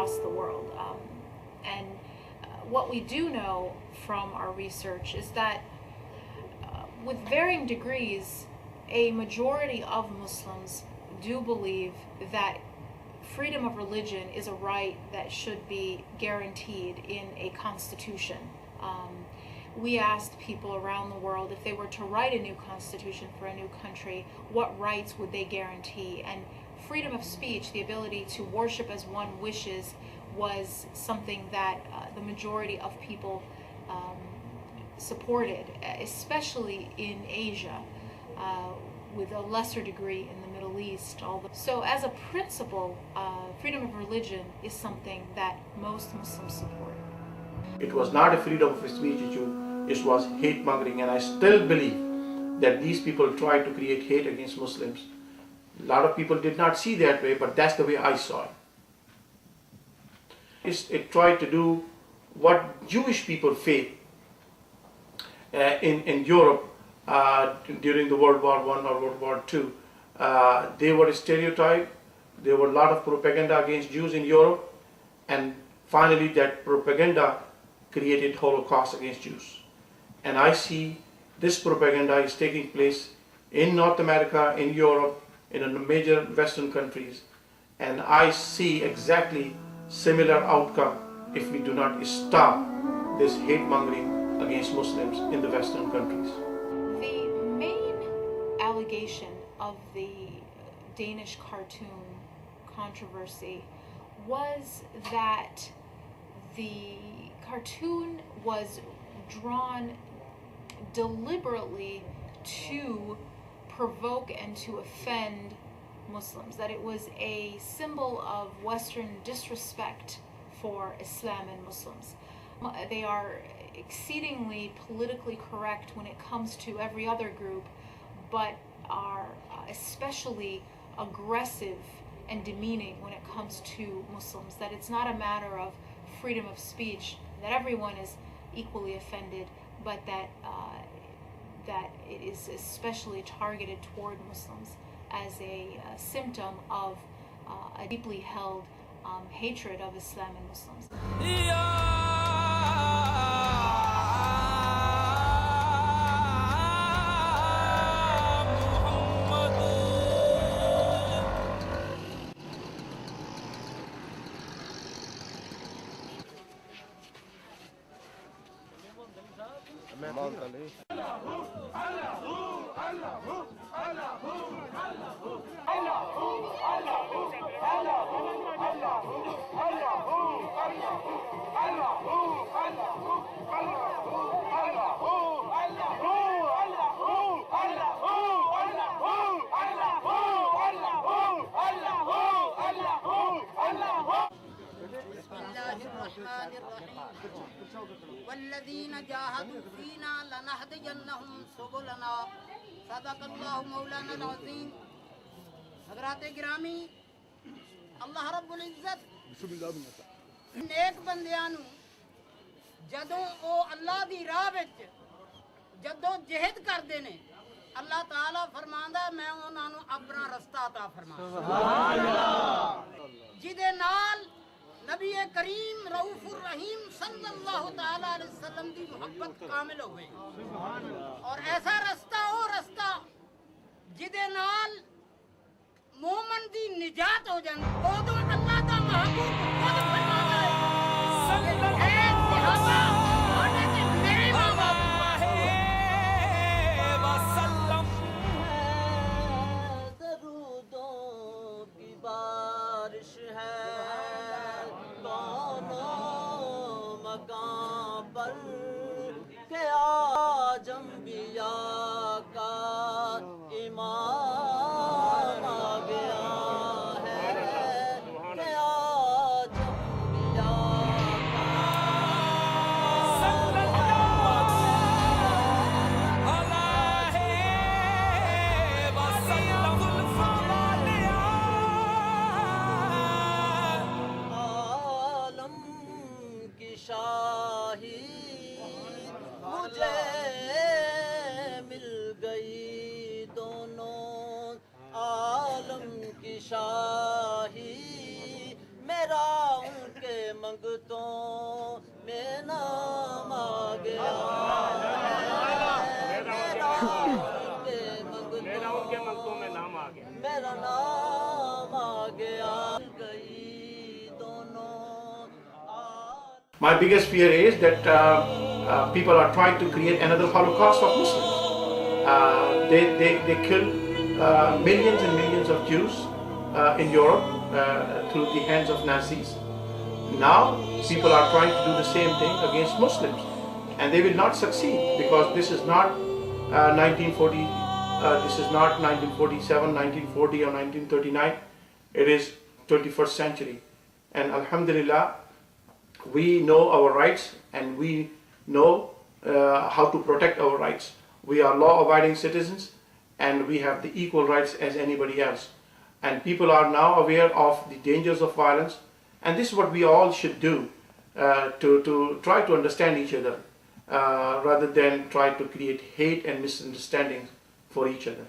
across the world. And what we do know from our research is that with varying degrees, a majority of Muslims do believe that freedom of religion is a right that should be guaranteed in a constitution. We asked people around the world if they were to write a new constitution for a new country, what rights would they guarantee? And freedom of speech, the ability to worship as one wishes, was something that the majority of people supported, especially in Asia, with a lesser degree in the Middle East. So as a principle, freedom of religion is something that most Muslims support. It was not a freedom of speech issue, it was hate mongering, and I still believe that these people tried to create hate against Muslims. A lot of people did not see that way, but that's the way I saw it. It tried to do what Jewish people faced in Europe during the World War I or World War II. They were stereotyped, there were a lot of propaganda against Jews in Europe, and finally that propaganda created Holocaust against Jews. And I see this propaganda is taking place in North America, in Europe, in the major Western countries, and I see exactly similar outcome if we do not stop this hate mongering against Muslims in the Western countries. The main allegation of the Danish cartoon controversy was that the cartoon was drawn deliberately to provoke and to offend Muslims, that it was a symbol of Western disrespect for Islam and Muslims. They are exceedingly politically correct when it comes to every other group, but are especially aggressive and demeaning when it comes to Muslims, that it's not a matter of freedom of speech, that everyone is equally offended, but that it is especially targeted toward Muslims as a symptom of a deeply held hatred of Islam and Muslims. والذين جاهدوا فينا لنهدينهم سبلنا صدق الله مولانا العظیم. حضرات گرامی, اللہ رب العزت نیک بندیاں نو جدوں او اللہ دی راہ وچ جدوں جہد کردے نے, اللہ تعالی فرماندا میں انہاں نو اپنا رستہ عطا فرماں. سبحان اللہ. جدے نال نبی کریم رؤوف الرحیم صلی اللہ تعالی علیہ وسلم دی محبت کامل ہوئے, اور ایسا رستہ او رستہ جدے نال مومن دی نجات ہو جاندی. اودوں اللہ دا محبوب خود فرماتا ہے اے صحابہ ساڈے تے میرے ماں باپ وسلم. درودوں کی بارش ہے مقام پر کہ آج انبیاء کا امام آ گیا ہے, کہ آج My biggest fear is that people are trying to create another Holocaust of Muslims. They killed millions and millions of Jews in Europe through the hands of Nazis. Now people are trying to do the same thing against Muslims, and they will not succeed because this is not 1940. This is not 1947, 1940, or 1939. It is 21st century, and Alhamdulillah, we know our rights and we know how to protect our rights. We are law-abiding citizens and we have the equal rights as anybody else. And people are now aware of the dangers of violence, and this is what we all should do to try to understand each other rather than try to create hate and misunderstandings for each other.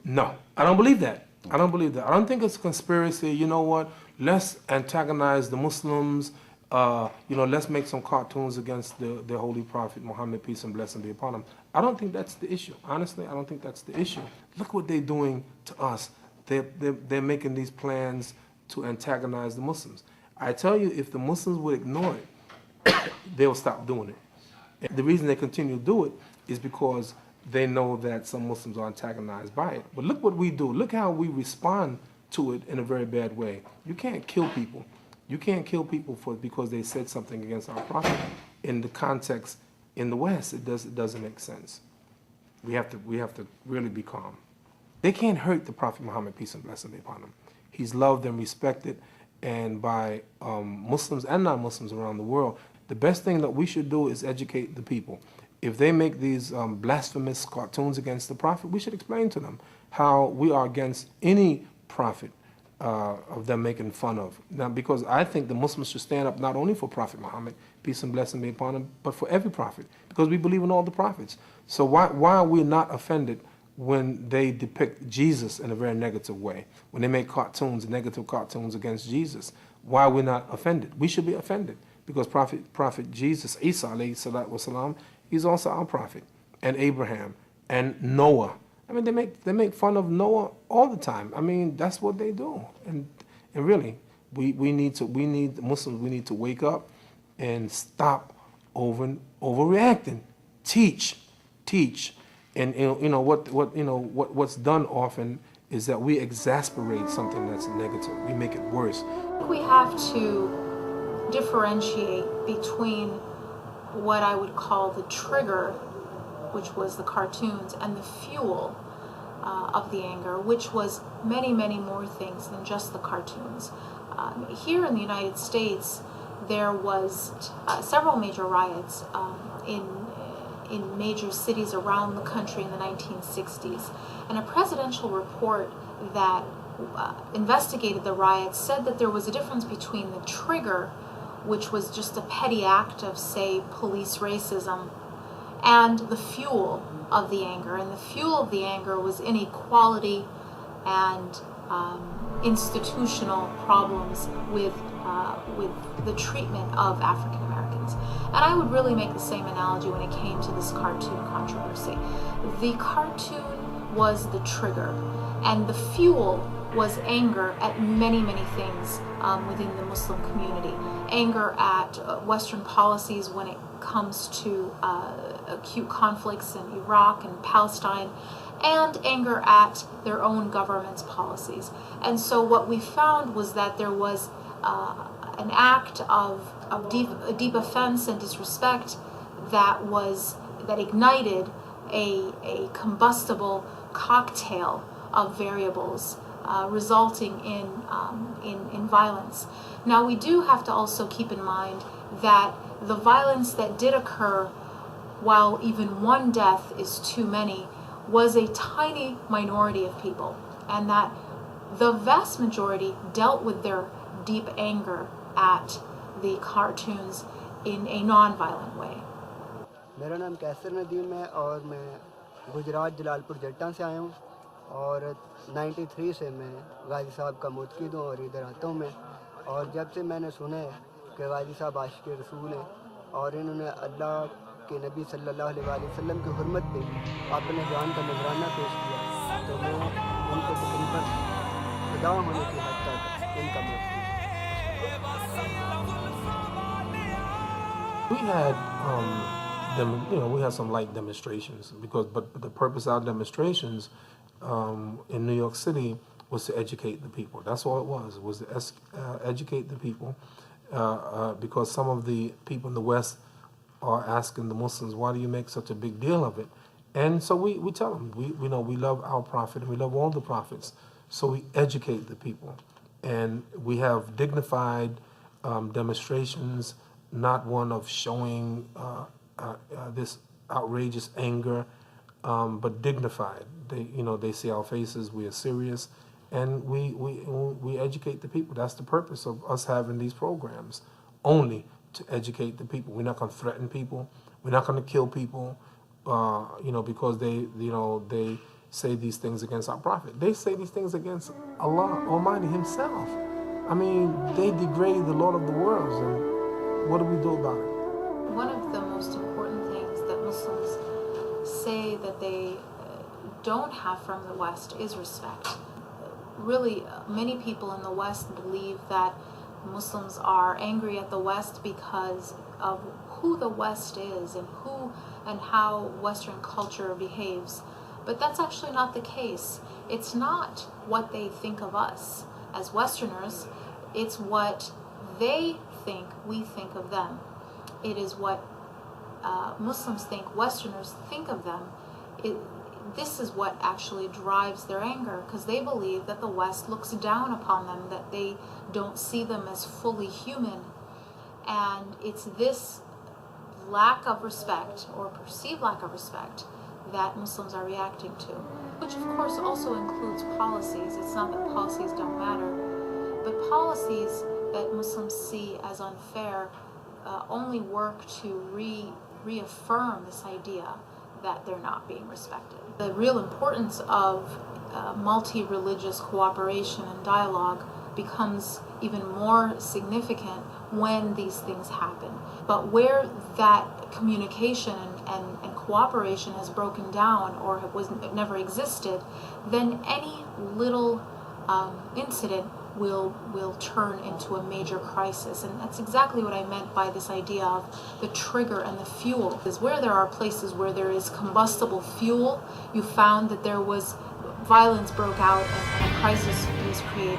No, I don't believe that. I don't believe that. I don't think it's a conspiracy. You know what? Let's antagonize the Muslims. Let's make some cartoons against the Holy Prophet Muhammad, peace and blessing be upon him. I don't think that's the issue. Honestly, I don't think that's the issue. Look what they're doing to us. They're making these plans to antagonize the Muslims. I tell you, if the Muslims would ignore it, they'll stop doing it. And the reason they continue to do it is because they know that some Muslims are antagonized by it. But look what we do. Look how we respond to it in a very bad way. You can't kill people. You can't kill people because they said something against our Prophet. In the context in the West, it doesn't make sense. We have to really be calm. They can't hurt the Prophet Muhammad, peace and blessing be upon him. He's loved and respected, and by Muslims and non-Muslims around the world. The best thing that we should do is educate the people. If they make these blasphemous cartoons against the Prophet, we should explain to them how we are against any prophet of them making fun of. Now, because I think the Muslims should stand up not only for Prophet Muhammad, peace and blessing be upon him, but for every prophet, because we believe in all the prophets. So why are we not offended when they depict Jesus in a very negative way? When they make cartoons, negative cartoons against Jesus, why are we not offended? We should be offended, because Prophet Jesus, Isa alayhi salatu wasalam, he's also our prophet, and Abraham, and Noah. I mean, they make fun of Noah all the time. I mean, that's what they do. And really, we need Muslims, we need to wake up and stop overreacting. Teach. And what's done often is that we exasperate something that's negative. We make it worse. We have to differentiate between what I would call the trigger, which was the cartoons, and the fuel of the anger, which was many, many more things than just the cartoons. Here in the United States, there was several major riots in major cities around the country in the 1960s. And a presidential report that investigated the riots said that there was a difference between the trigger, which was just a petty act of, say, police racism, and the fuel of the anger. And the fuel of the anger was inequality and institutional problems with the treatment of African Americans. And I would really make the same analogy when it came to this cartoon controversy. The cartoon was the trigger, and the fuel was anger at many, many things within the Muslim community. Anger at Western policies when it comes to acute conflicts in Iraq and Palestine, and anger at their own government's policies. And so what we found was that there was an act of deep offense and disrespect that ignited a combustible cocktail of variables, resulting in violence. Now, we do have to also keep in mind that the violence that did occur, while even one death is too many, was a tiny minority of people, and that the vast majority dealt with their deep anger at the cartoons in a non-violent way. मेरा नाम कैसर नदीम है और मैं गुजरात जलालपुर जट्टा से आया हूँ और 93 से मैं गाजी साहब का मुतकिद हूँ और इधर आता हूँ मैं। और जब से मैंने सुना है कि गाजी साहब आशिक रसूल हैं और इन्होंने अल्लाह के नबी सल्लल्लाहु अलैहि वसल्लम की हुर्मत पे अपने जान का नजराना पेश किया, तो मैं उनको तकरीबन फिदा होने की हद तक इनका मदद। We had, we had some light demonstrations but the purpose of our demonstrations in New York City was to educate the people. That's all it was to educate the people, because some of the people in the West are asking the Muslims, why do you make such a big deal of it? And so we tell them, we love our prophet and we love all the prophets, so we educate the people. And we have dignified demonstrations, not one of showing this outrageous anger, but dignified. They see our faces, we are serious, and we educate the people. That's the purpose of us having these programs, only to educate the people. We're not going to threaten people. We're not going to kill people, because they say these things against our prophet. They say these things against Allah Almighty Himself. I mean, they degrade the Lord of the worlds, and what do we do about it? One of the most important things that Muslims say that they don't have from the West is respect. Really, many people in the West believe that Muslims are angry at the West because of who the West is and how Western culture behaves. But that's actually not the case. It's not what they think of us as Westerners, it's what they think we think of them. It is what Muslims think Westerners think of them. This is what actually drives their anger, because they believe that the West looks down upon them, that they don't see them as fully human. And it's this lack of respect, or perceived lack of respect, that Muslims are reacting to, which of course also includes policies. It's not that policies don't matter, but policies that Muslims see as unfair only work to reaffirm this idea that they're not being respected. The real importance of multi-religious cooperation and dialogue becomes even more significant when these things happen. But where that communication and cooperation has broken down or never existed, then any little incident will turn into a major crisis. And that's exactly what I meant by this idea of the trigger and the fuel. Is where there are places where there is combustible fuel, you found that there was violence broke out and a crisis was created.